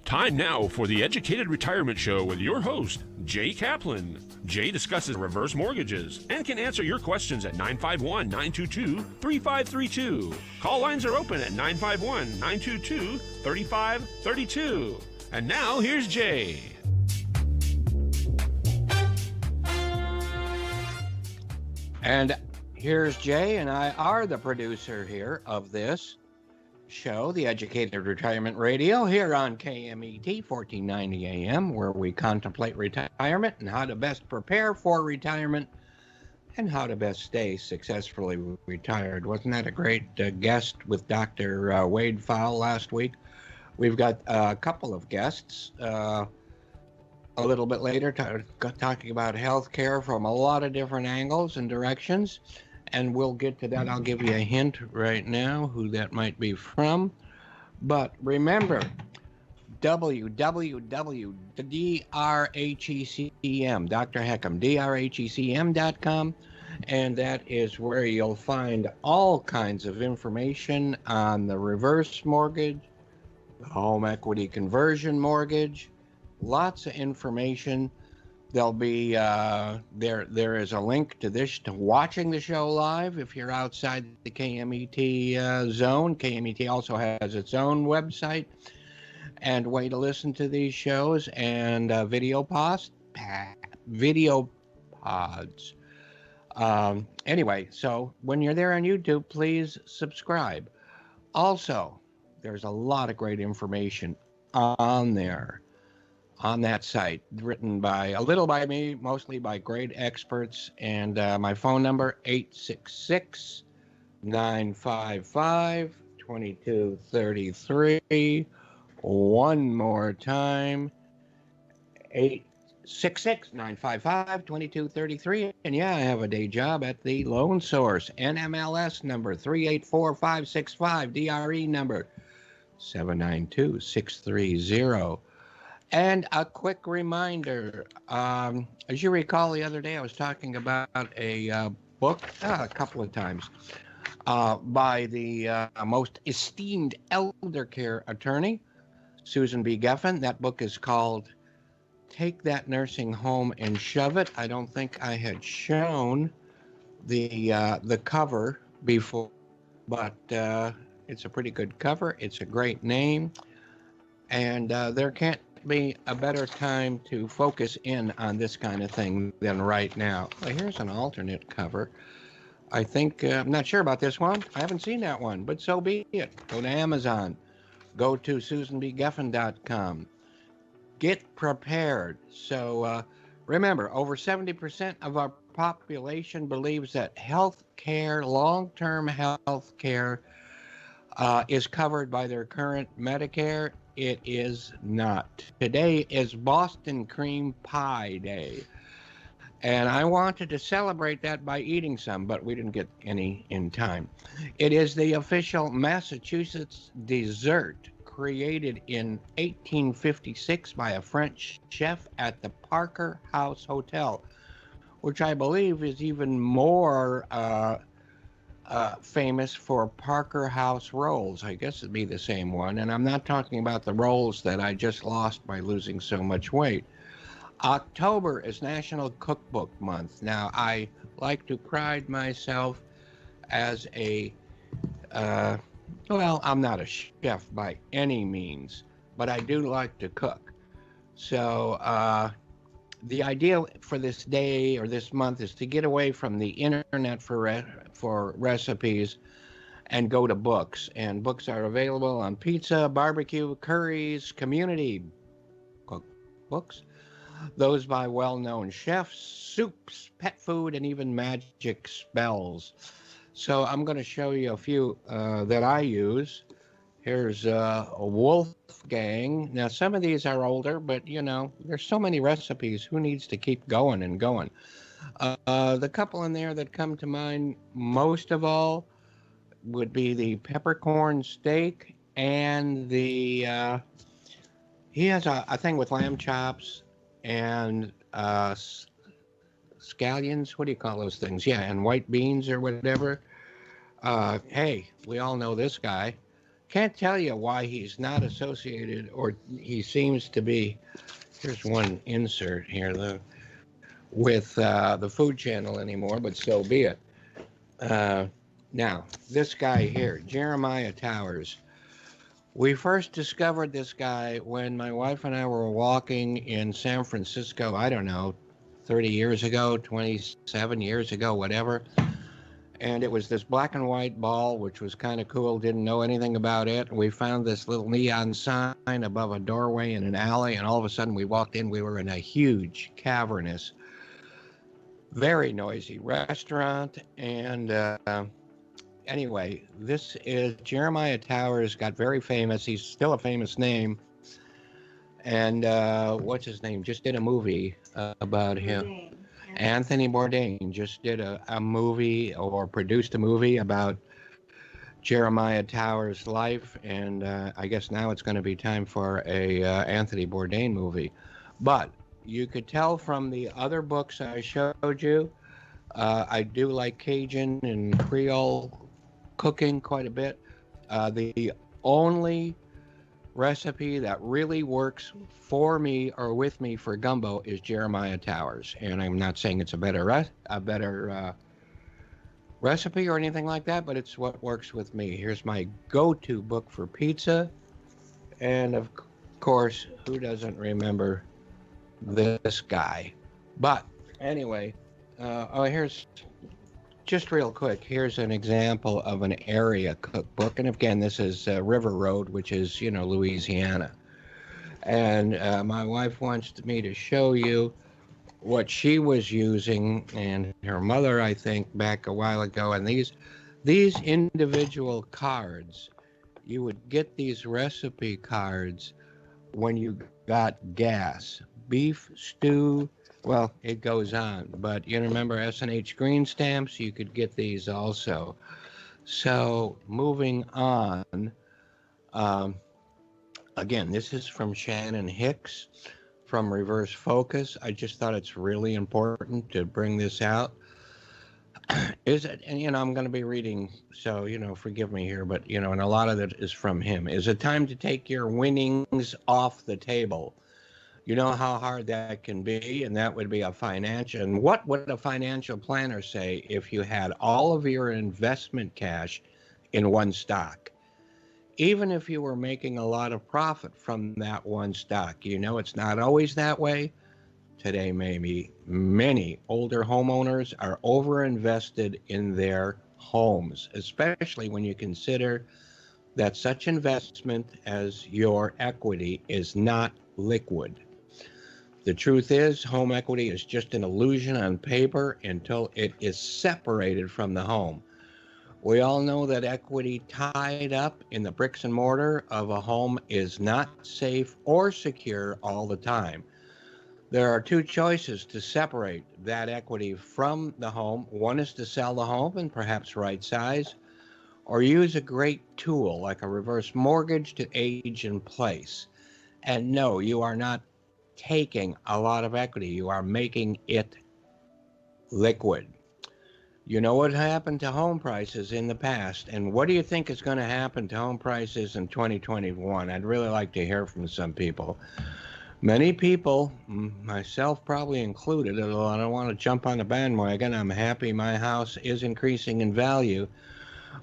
Time now for the Educated Retirement Show with your host, Jay Kaplan. Jay discusses reverse mortgages and can answer your questions at 951-922-3532. Call lines are open at 951-922-3532. And now, here's Jay. And here's Jay, and I are the producer here of this show, the Educated Retirement Radio, here on KMET 1490 AM, where we contemplate retirement and how to best prepare for retirement and how to best stay successfully retired. Wasn't that a great guest with Dr. Wade Fowle last week? We've got a couple of guests a little bit later talking about healthcare from a lot of different angles and directions. And we'll get to that. I'll give you a hint right now who that might be from. But remember, www.drhecm, Dr. Heckham, drhecm.com. And that is where you'll find all kinds of information on the reverse mortgage, the home equity conversion mortgage, lots of information. There'll be there is a link to this to watching the show live if you're outside the KMET zone. KMET also has its own website and way to listen to these shows and video pods. Anyway, so when you're there on YouTube, please subscribe. Also, there's a lot of great information on there, on that site, written by a little by me, mostly by great experts. And my phone number, 866-955-2233. One more time, 866-955-2233. And yeah, I have a day job at the Loan Source, NMLS number 384565, DRE number 792630. And a quick reminder, as you recall, the other day I was talking about a book, a couple of times, by the most esteemed elder care attorney, Susan B. Geffen. That book is called Take That Nursing Home and Shove It. I don't think I had shown the cover before, but it's a pretty good cover. It's a great name, and there can't be a better time to focus in on this kind of thing than right now. Well, here's an alternate cover. I think, I'm not sure about this one. I haven't seen that one, but so be it. Go to Amazon. Go to SusanBGeffen.com. Get prepared. So remember, over 70% of our population believes that health care, long-term health care, is covered by their current Medicare. It is not. Today is Boston Cream Pie Day. And I wanted to celebrate that by eating some, but we didn't get any in time. It is the official Massachusetts dessert, created in 1856 by a French chef at the Parker House Hotel, which I believe is even more famous for Parker House rolls. I guess it'd be the same one. And I'm not talking about the rolls that I just lost by losing so much weight. October is National Cookbook Month. Now, I like to pride myself as a, well, I'm not a chef by any means, but I do like to cook. So the idea for this day or this month is to get away from the internet for recipes and go to books. And books are available on pizza, barbecue, curries, community cookbooks, those by well-known chefs, soups, pet food, and even magic spells. So I'm going to show you a few that I use. Here's a Wolfgang. Now, some of these are older, but, you know, there's so many recipes. Who needs to keep going and going? The couple in there that come to mind most of all would be the peppercorn steak and the, he has a thing with lamb chops and scallions. What do you call those things? Yeah, and white beans or whatever. Hey, we all know this guy. Can't tell you why he's not associated, or he seems to be. Here's one insert here, with the Food Channel anymore, but so be it. Uh, Now, this guy here, Jeremiah Towers. We first discovered this guy when my wife and I were walking in San Francisco, I don't know, 30 years ago, 27 years ago, whatever. And it was this black and white ball, which was kind of cool. Didn't know anything about it. We found this little neon sign above a doorway in an alley, and all of a sudden we walked in. We were in a huge, cavernous, very noisy restaurant. And anyway, this is Jeremiah Towers, got very famous. He's still a famous name. And what's his name? Just did a movie about him. Bourdain. Anthony Bourdain just did a movie, or produced a movie about Jeremiah Towers' life, and I guess now it's going to be time for a Anthony Bourdain movie. But you could tell from the other books I showed you, I do like Cajun and Creole cooking quite a bit. The only recipe that really works for me or with me for gumbo is Jeremiah Towers, and I'm not saying it's a better recipe or anything like that, but it's what works with me. Here's my go-to book for pizza, and of course, who doesn't remember this guy? But anyway, here's just real quick. Here's an example of an area cookbook, and again, this is River Road, which is Louisiana. And my wife wants me to show you what she was using, and her mother, I think, back a while ago. And these individual cards, you would get these recipe cards when you got gas, beef stew. Well, it goes on, but you remember S&H green stamps? You could get these also. So moving on, again, this is from Shannon Hicks from Reverse Focus. I just thought it's really important to bring this out. Is it, and I'm going to be reading, so, forgive me here, but, and a lot of it is from him. Is it time to take your winnings off the table? You know how hard that can be, and that would be a financial. And what would a financial planner say if you had all of your investment cash in one stock? Even if you were making a lot of profit from that one stock, it's not always that way. Today, maybe many older homeowners are overinvested in their homes, especially when you consider that such investment as your equity is not liquid. The truth is, home equity is just an illusion on paper until it is separated from the home. We all know that equity tied up in the bricks and mortar of a home is not safe or secure all the time. There are two choices to separate that equity from the home. One is to sell the home and perhaps right size, or use a great tool like a reverse mortgage to age in place. And no, you are not taking a lot of equity. You are making it liquid. You know what happened to home prices in the past, and what do you think is going to happen to home prices in 2021? I'd really like to hear from some people. Many people, myself probably included, although I don't want to jump on the bandwagon, I'm happy my house is increasing in value,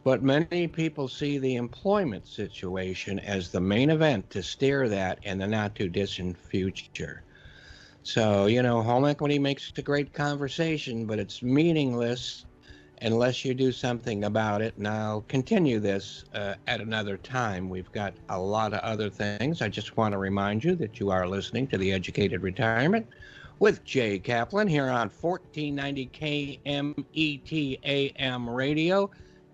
but many people see the employment situation as the main event to steer that in the not too distant future. So, home equity makes a great conversation, but it's meaningless unless you do something about it. And I'll continue this at another time. We've got a lot of other things. I just want to remind you that you are listening to The Educated Retirement with Jay Kaplan here on 1490 KMET AM radio,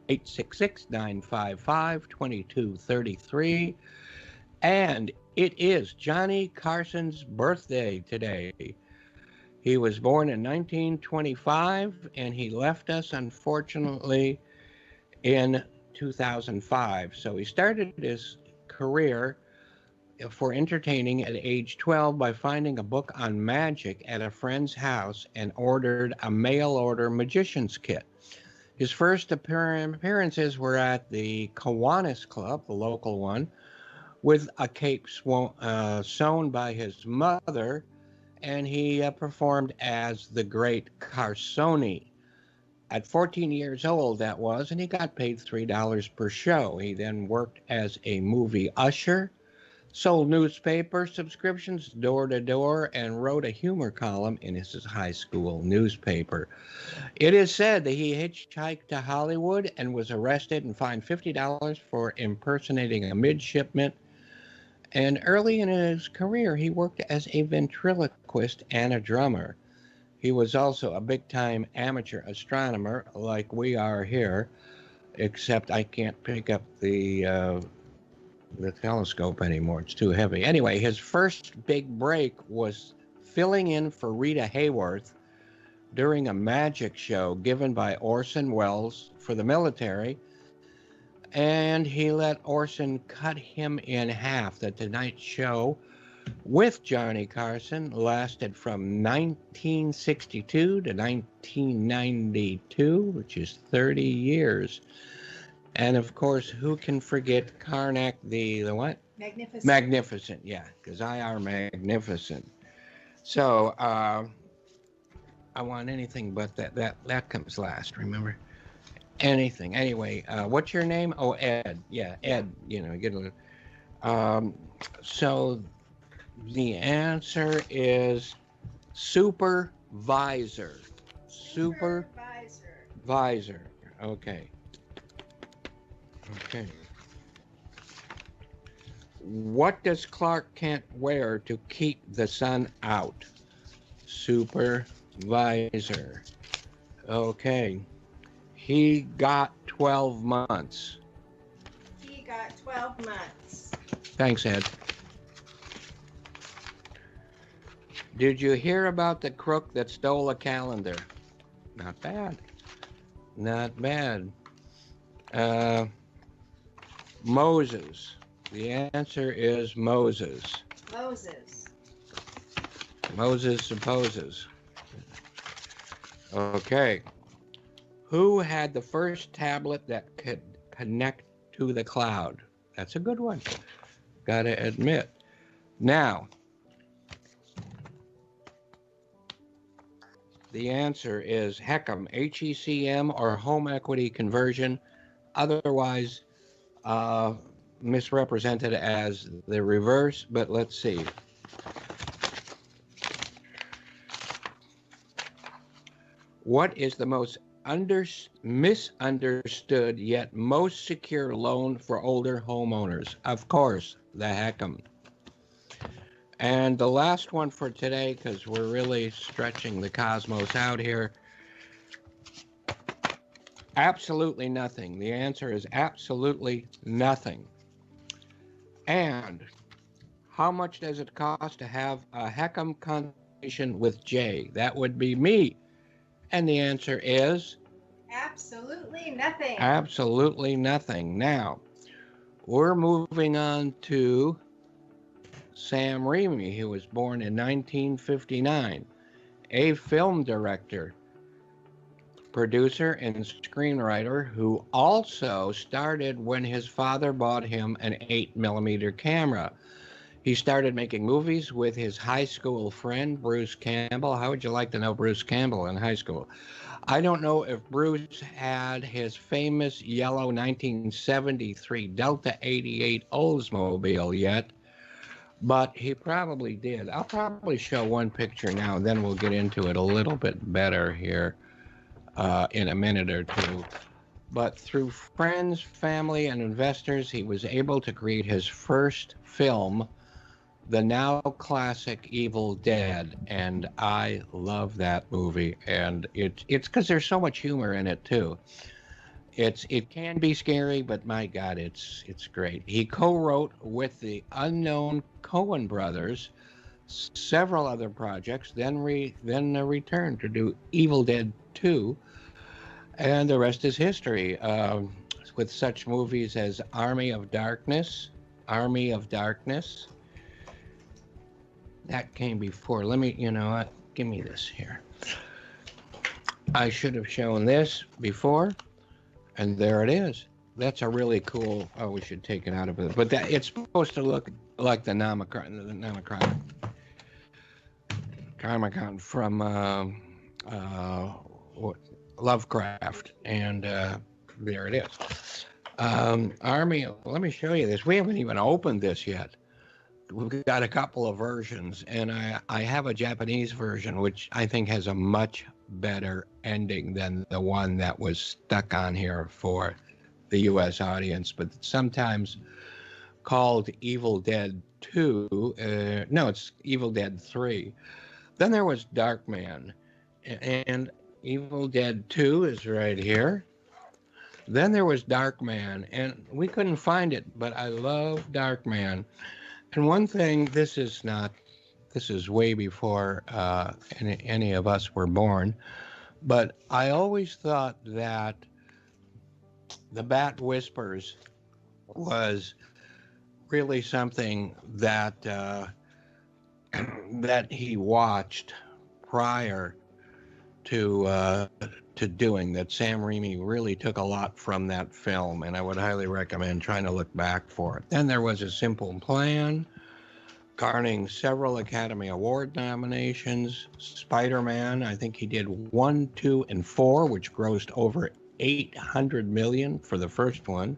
866-955-2233. And it is Johnny Carson's birthday today. He was born in 1925, and he left us, unfortunately, in 2005. So he started his career for entertaining at age 12 by finding a book on magic at a friend's house and ordered a mail-order magician's kit. His first appearances were at the Kiwanis Club, the local one, with a cape sewn by his mother, and he performed as the great Carson. At 14 years old, that was, and he got paid $3 per show. He then worked as a movie usher, sold newspaper subscriptions door to door, and wrote a humor column in his high school newspaper. It is said that he hitchhiked to Hollywood and was arrested and fined $50 for impersonating a midshipman. And early in his career, he worked as a ventriloquist and a drummer. He was also a big-time amateur astronomer, like we are here, except I can't pick up the telescope anymore. It's too heavy. Anyway, his first big break was filling in for Rita Hayworth during a magic show given by Orson Welles for the military, and he let Orson cut him in half. The Tonight Show with Johnny Carson lasted from 1962 to 1992, which is 30 years. And of course, who can forget Carnac the what? Magnificent. Magnificent, yeah, because I are magnificent. So I want anything but that comes last, remember? Anything. Anyway, what's your name? Oh, Ed. Yeah, Ed. You know, get a little. So the answer is supervisor. Supervisor. Okay. Okay. What does Clark Kent wear to keep the sun out? Supervisor. Okay. He got 12 months. He got 12 months. Thanks, Ed. Did you hear about the crook that stole a calendar? Not bad. Not bad. Moses. The answer is Moses. Moses supposes. Okay. Who had the first tablet that could connect to the cloud? That's a good one. Gotta admit. Now, the answer is HECM, HECM, or home equity conversion, otherwise misrepresented as the reverse, but let's see. What is the most misunderstood yet most secure loan for older homeowners? Of course, the HECM. And the last one for today, because we're really stretching the cosmos out here. Absolutely nothing. The answer is absolutely nothing. And how much does it cost to have a HECM consultation with Jay? That would be me. And the answer is? Absolutely nothing. Absolutely nothing. Now, we're moving on to Sam Raimi, who was born in 1959, a film director, producer, and screenwriter who also started when his father bought him an 8mm camera. He started making movies with his high school friend, Bruce Campbell. How would you like to know Bruce Campbell in high school? I don't know if Bruce had his famous yellow 1973 Delta 88 Oldsmobile yet, but he probably did. I'll probably show one picture now, and then we'll get into it a little bit better here in a minute or two. But through friends, family, and investors, he was able to create his first film, the now classic Evil Dead, and I love that movie. And it's because there's so much humor in it too. It can be scary, but my God, it's great. He co-wrote with the unknown Coen brothers several other projects, then returned to do Evil Dead 2, and the rest is history. With such movies as Army of Darkness. That came before. Let me, you know what? Give me this here. I should have shown this before. And there it is. That's a really cool. Oh, we should take it out of it. But that it's supposed to look like the Namacron from Lovecraft, and there it is. Army. Let me show you this. We haven't even opened this yet. We've got a couple of versions, and I have a Japanese version, which I think has a much better ending than the one that was stuck on here for the U.S. audience, but sometimes called Evil Dead 2. No, it's Evil Dead 3. Then there was Darkman, and Evil Dead 2 is right here. Then there was Darkman, and we couldn't find it, but I love Darkman. And one thing, this is way before any of us were born, but I always thought that The Bat Whispers was really something that that he watched prior to doing, that Sam Raimi really took a lot from that film, and I would highly recommend trying to look back for it. Then there was A Simple Plan, garnering several Academy Award nominations. Spider-Man, I think he did 1, 2, and 4, which grossed over $800 million for the first one.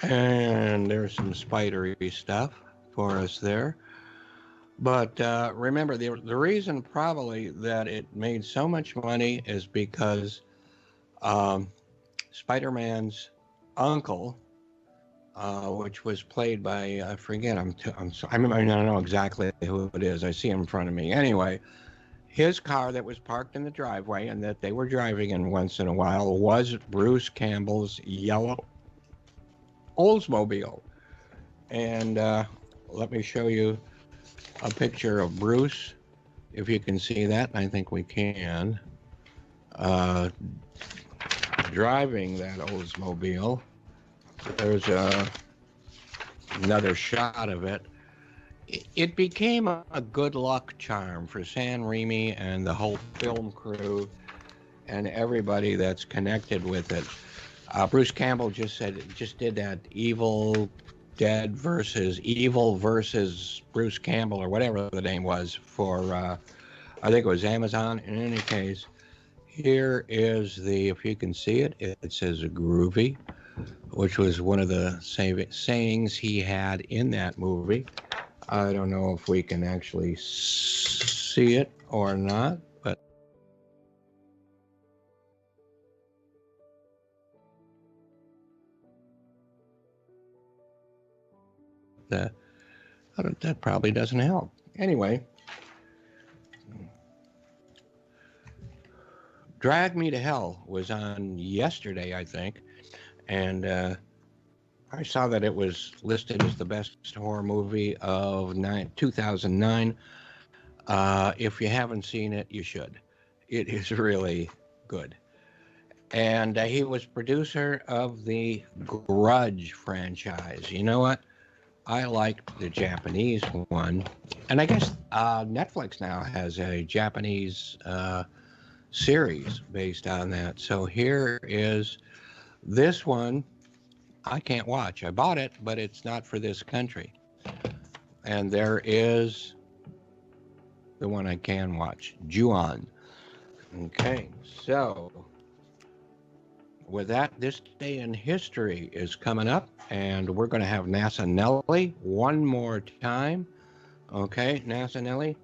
And there's some spidery stuff for us there. But remember, the reason probably that it made so much money is because Spider-Man's uncle, which was played by, I forget, I don't know exactly who it is. I see him in front of me. Anyway, his car that was parked in the driveway and that they were driving in once in a while was Bruce Campbell's yellow Oldsmobile. And let me show you a picture of Bruce, if you can see that. I think we can. Driving that Oldsmobile. There's another shot of it. It became a good luck charm for Sam Raimi and the whole film crew and everybody that's connected with it. Bruce Campbell just did that Evil versus Bruce Campbell, or whatever the name was, for I think it was Amazon. In any case, here is if you can see it, it says groovy, which was one of the sayings he had in that movie. I don't know if we can actually see it or not, but that probably doesn't help. Anyway, Drag Me to Hell was on yesterday, I think, and I saw that it was listed as the best horror movie of 2009. If you haven't seen it, you should. It is really good. And he was producer of the Grudge franchise. You know what? I liked the Japanese one. And I guess Netflix now has a Japanese series based on that. So here is this one. I can't watch. I bought it, but it's not for this country. And there is the one I can watch, Ju-on. Okay, so with that, this day in history is coming up, and we're going to have NASA Nelly one more time. Okay, NASA Nelly,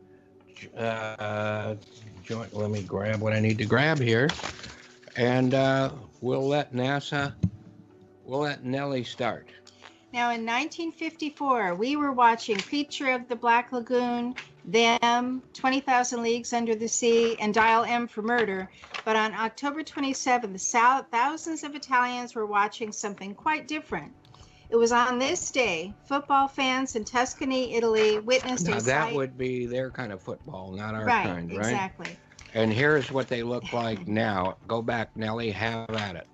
let me grab what I need to grab here, and we'll let Nelly start. Now, in 1954, we were watching Creature of the Black Lagoon, Them, 20,000 Leagues Under the Sea, and Dial M for Murder. But on October 27th, thousands of Italians were watching something quite different. It was on this day, football fans in Tuscany, Italy, witnessed now, that would be their kind of football, not our kind, right? Exactly. And here's what they look like now. Go back, Nelly, have at it.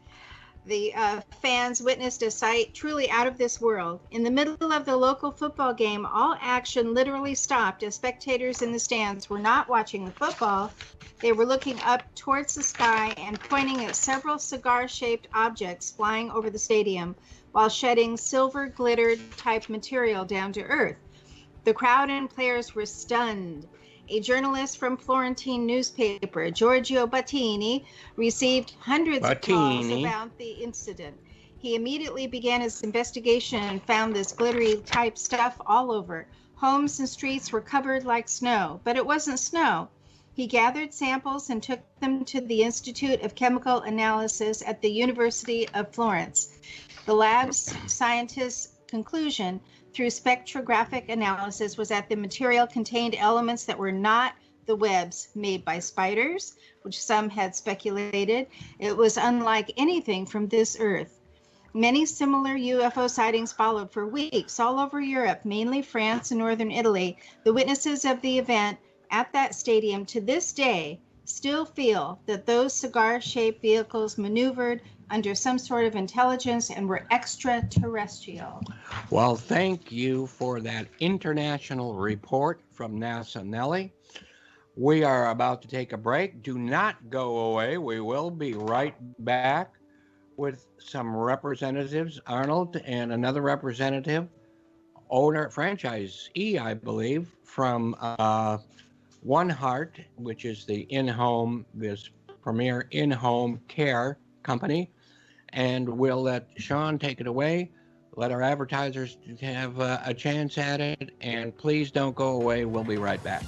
The fans witnessed a sight truly out of this world. In the middle of the local football game, all action literally stopped as spectators in the stands were not watching the football. They were looking up towards the sky and pointing at several cigar-shaped objects flying over the stadium while shedding silver glitter type material down to earth. The crowd and players were stunned. A journalist from Florentine newspaper, Giorgio Battini, received hundreds of calls about the incident. He immediately began his investigation and found this glittery type stuff all over. Homes and streets were covered like snow, but it wasn't snow. He gathered samples and took them to the Institute of Chemical Analysis at the University of Florence. The lab's scientists' conclusion through spectrographic analysis was that the material contained elements that were not the webs made by spiders, which some had speculated. It was unlike anything from this earth. Many similar UFO sightings followed for weeks all over Europe, mainly France and northern Italy. The witnesses of the event at that stadium to this day still feel that those cigar-shaped vehicles maneuvered under some sort of intelligence and were extraterrestrial. Well, thank you for that international report from NASA Nellie. We are about to take a break. Do not go away. We will be right back with some representatives, Arnold and another representative, owner, franchisee, I believe, from One Heart, which is the this premier in-home care company. And we'll let Sean take it away, let our advertisers have a chance at it, and please don't go away. We'll be right back.